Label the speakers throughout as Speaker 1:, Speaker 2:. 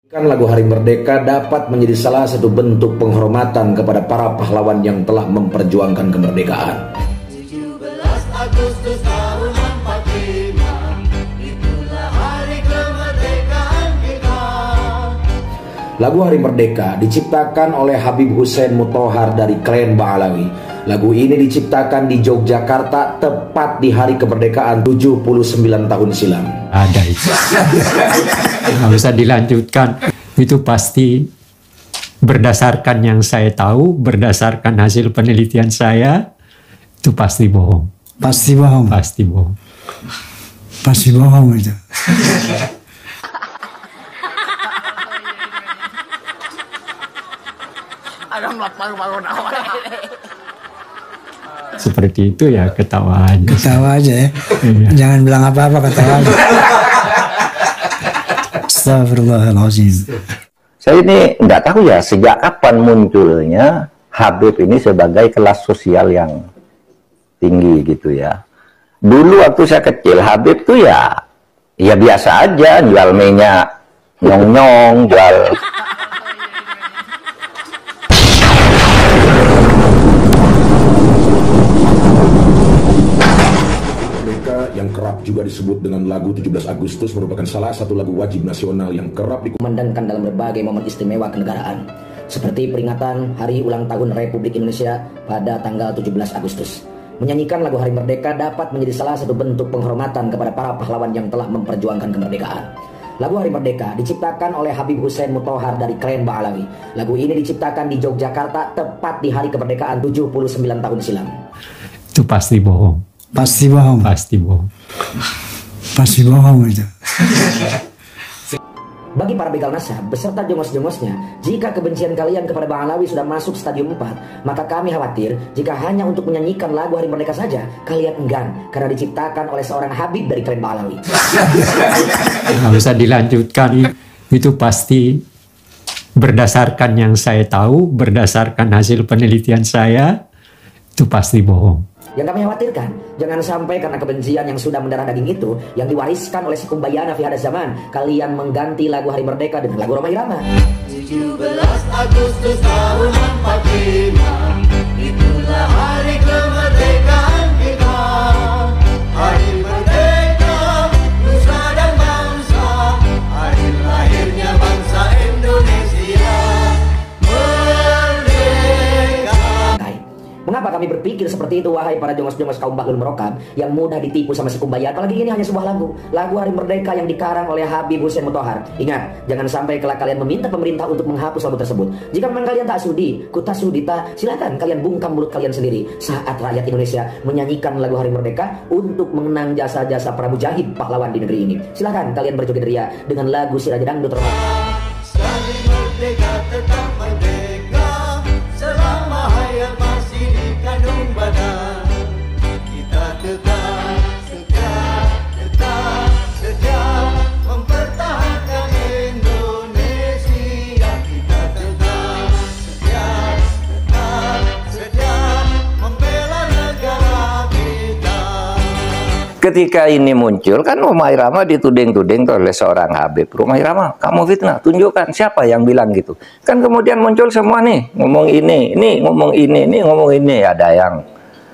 Speaker 1: Kan lagu Hari Merdeka dapat menjadi salah satu bentuk penghormatan kepada para pahlawan yang telah memperjuangkan kemerdekaan.
Speaker 2: 17 Agustus tahun 45, itulah hari kemerdekaan kita.
Speaker 1: Lagu Hari Merdeka diciptakan oleh Habib Hussein Muthohar dari Klen Ba'alawi. Lagu ini diciptakan di Yogyakarta tepat di hari kemerdekaan 79 tahun silam.
Speaker 3: Ada itu. Nggak usah dilanjutkan. Itu pasti berdasarkan yang saya tahu, berdasarkan hasil penelitian saya, itu pasti bohong.
Speaker 4: Pasti bohong.
Speaker 3: Pasti bohong.
Speaker 4: Pasti bohong itu.
Speaker 3: Seperti itu ya, ketawa aja.
Speaker 4: Ketawa aja ya.
Speaker 3: Iya.
Speaker 4: Jangan bilang apa-apa, ketawa aja. Astagfirullahaladzim.
Speaker 5: Saya ini nggak tahu ya sejak kapan munculnya Habib ini sebagai kelas sosial yang tinggi gitu ya. Dulu waktu saya kecil Habib tuh ya biasa aja, jual minyak nyong-nyong, jual
Speaker 1: Yang kerap juga disebut dengan lagu 17 Agustus merupakan salah satu lagu wajib nasional yang kerap dikumandangkan dalam berbagai momen istimewa kenegaraan, seperti peringatan Hari Ulang Tahun Republik Indonesia pada tanggal 17 Agustus. Menyanyikan lagu Hari Merdeka dapat menjadi salah satu bentuk penghormatan kepada para pahlawan yang telah memperjuangkan kemerdekaan. Lagu Hari Merdeka diciptakan oleh Habib Hussein Muthohar dari Klen Ba'alawi. Lagu ini diciptakan di Yogyakarta tepat di hari kemerdekaan 79 tahun silam.
Speaker 3: Itu pasti bohong.
Speaker 4: Pasti bohong.
Speaker 3: Pasti bohong.
Speaker 4: Pasti bohong itu.
Speaker 1: Bagi para begal nasab beserta jongos-jongosnya, jika kebencian kalian kepada Ba'alawi sudah masuk stadium 4, maka kami khawatir jika hanya untuk menyanyikan lagu Hari Merdeka saja, kalian enggan karena diciptakan oleh seorang Habib dari Klen Ba'alawi.
Speaker 3: Nggak usah dilanjutkan. Itu pasti berdasarkan yang saya tahu, berdasarkan hasil penelitian saya, itu pasti bohong.
Speaker 1: Yang kami khawatirkan, jangan sampai karena kebencian yang sudah mendarah daging itu, yang diwariskan oleh suku Bayana fi hada zaman, kalian mengganti lagu Hari Merdeka dengan lagu Roma Irama.
Speaker 2: 17 Agustus tahun 45, itulah hari kemerdekaan kita. Hari merdeka, nusa dan bangsa, hari lahirnya bangsa Indonesia. Merdeka.
Speaker 1: Mengapa kami berpikir seperti itu, wahai para jongos-jongos kaum Bahlul Merokab yang mudah ditipu sama suku Bayan? Apalagi ini hanya sebuah lagu Hari Merdeka yang dikarang oleh Habib Hussein Muthohar. Ingat, jangan sampai kelak kalian meminta pemerintah untuk menghapus lagu tersebut. Jika memang kalian tak sudi, kutas sudita, silakan kalian bungkam mulut kalian sendiri saat rakyat Indonesia menyanyikan lagu Hari Merdeka untuk mengenang jasa-jasa para mujahid pahlawan di negeri ini. Silakan kalian berjoget ria dengan lagu Si Raja Dangdut Roma.
Speaker 2: Sekali merdeka tetap merdeka, selama hayat masih dikandung badan. Kita tetap setia mempertahankan Indonesia. Kita tetap setia membela negara kita.
Speaker 5: ketika ini muncul kan Rhoma Irama dituding-tuding oleh seorang Habib. Rhoma Irama, kamu fitnah, tunjukkan siapa yang bilang gitu. Kan kemudian muncul semua nih, ngomong ini ngomong ini ngomong ini. Ada yang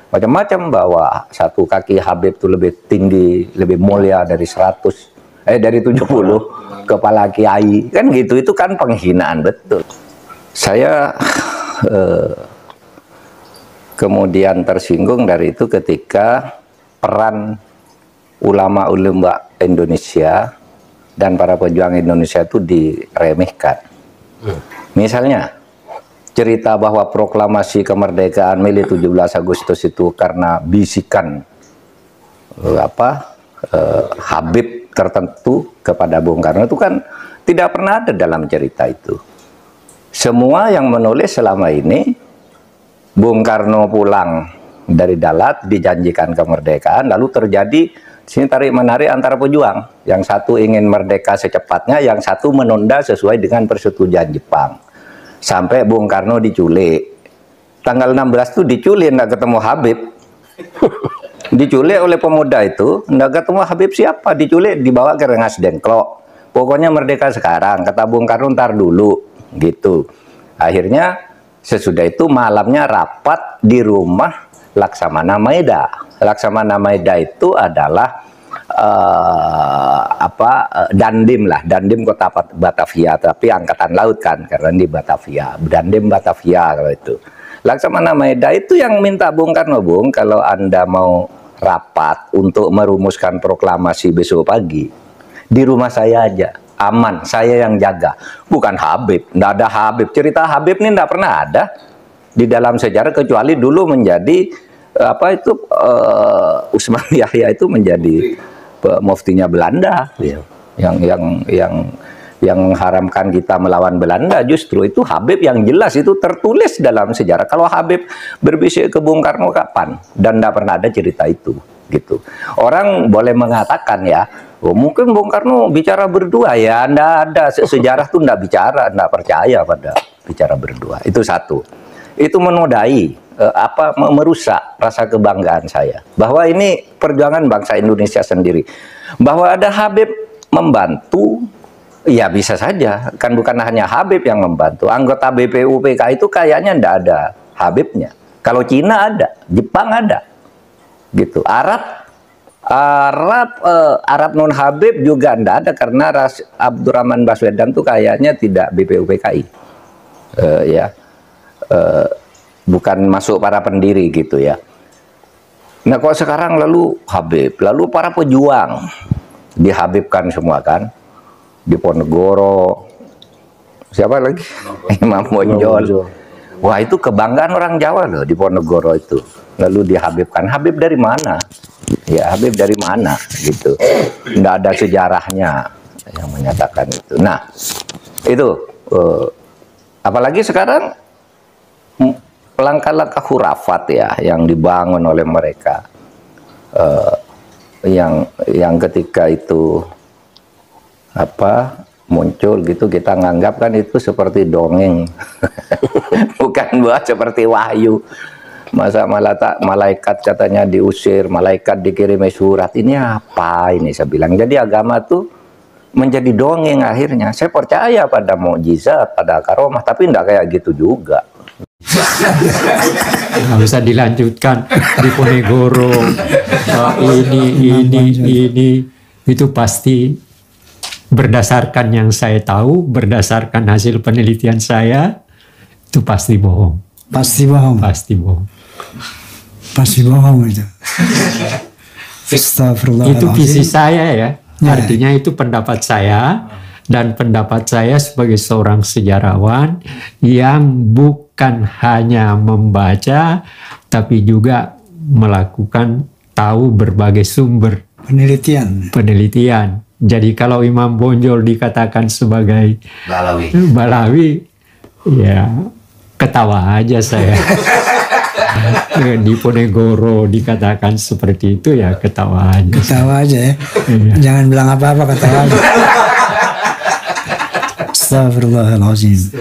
Speaker 5: macam-macam bahwa satu kaki Habib itu lebih tinggi, lebih mulia dari 70 kepala kiai. Kan gitu, itu kan penghinaan betul. Saya kemudian tersinggung dari itu ketika peran ulama-ulama Indonesia dan para pejuang Indonesia itu diremehkan. Misalnya cerita bahwa proklamasi kemerdekaan Mei 17 Agustus itu karena bisikan Habib tertentu kepada Bung Karno, itu kan tidak pernah ada dalam cerita itu. Semua yang menulis selama ini, Bung Karno pulang dari Dalat dijanjikan kemerdekaan, lalu terjadi sini tarik-menarik antara pejuang. Yang satu ingin merdeka secepatnya, yang satu menunda sesuai dengan persetujuan Jepang. Sampai Bung Karno diculik. Tanggal 16 itu diculik, nggak ketemu Habib. Diculik oleh pemuda itu, nggak ketemu Habib siapa. Diculik, dibawa ke Rengas Dengklok. Pokoknya merdeka sekarang, kata Bung Karno ntar dulu, gitu. Akhirnya sesudah itu malamnya rapat di rumah Laksamana Maeda. Laksamana Maeda itu adalah Dandim lah, Dandim kota Batavia, tapi angkatan laut kan, karena di Batavia, Dandim Batavia kalau itu. Laksamana Maeda itu yang minta Bung Karno, Bung, kalau Anda mau rapat untuk merumuskan proklamasi besok pagi, di rumah saya aja, aman, saya yang jaga, bukan Habib. Nggak ada Habib, cerita Habib ini nggak pernah ada di dalam sejarah, kecuali dulu menjadi Usman Yahya itu menjadi muftinya Belanda, yang mengharamkan kita melawan Belanda. Justru itu Habib yang jelas itu tertulis dalam sejarah. Kalau Habib berbisik ke Bung Karno kapan? Dan tidak pernah ada cerita itu, gitu. Orang boleh mengatakan ya, oh, mungkin Bung Karno bicara berdua, ya tidak ada, sejarah itu tidak bicara, tidak percaya pada bicara berdua. Itu satu. Itu menodai, merusak rasa kebanggaan saya bahwa ini perjuangan bangsa Indonesia sendiri. Bahwa ada Habib membantu, ya bisa saja, kan bukan hanya Habib yang membantu. Anggota BPUPK itu kayaknya tidak ada Habibnya. Kalau Cina ada, Jepang ada, gitu. Arab non Habib juga tidak ada, karena Abdurrahman Baswedan itu kayaknya tidak BPUPKI, bukan masuk para pendiri, gitu ya. Nah, kok sekarang lalu Habib, lalu para pejuang dihabibkan semua kan, di Ponegoro, siapa lagi? Imam Bonjol. Wah, itu kebanggaan orang Jawa loh di Ponegoro itu. Lalu dihabibkan. Habib dari mana? Ya, Habib dari mana? Gitu. Nggak ada sejarahnya yang menyatakan itu. Nah, itu apalagi sekarang langkah-langkah khurafat ya yang dibangun oleh mereka, yang ketika itu muncul gitu, kita nganggap kan itu seperti dongeng. Bukan buat seperti wahyu. Masa malaikat katanya diusir, malaikat dikirimi surat, ini apa ini, saya bilang. Jadi agama tuh menjadi dongeng akhirnya. Saya percaya pada mukjizat, pada karomah, tapi enggak kayak gitu juga.
Speaker 3: Nggak usah dilanjutkan di Ponegoro, ini itu pasti berdasarkan yang saya tahu, berdasarkan hasil penelitian saya, itu pasti bohong.
Speaker 4: Pasti bohong.
Speaker 3: Pasti bohong.
Speaker 4: Pasti bohong itu. Astagfirullahaladzim.
Speaker 3: Itu visi saya ya. Artinya itu pendapat saya, dan pendapat saya sebagai seorang sejarawan yang bukan hanya membaca, tapi juga melakukan tahu berbagai sumber penelitian. Jadi kalau Imam Bonjol dikatakan sebagai Balawi, ya ketawa aja saya. Di Ponegoro dikatakan seperti itu, ya ketawa aja.
Speaker 4: Ketawa aja ya. Jangan bilang apa-apa, ketawa aja. Astagfirullahaladzim.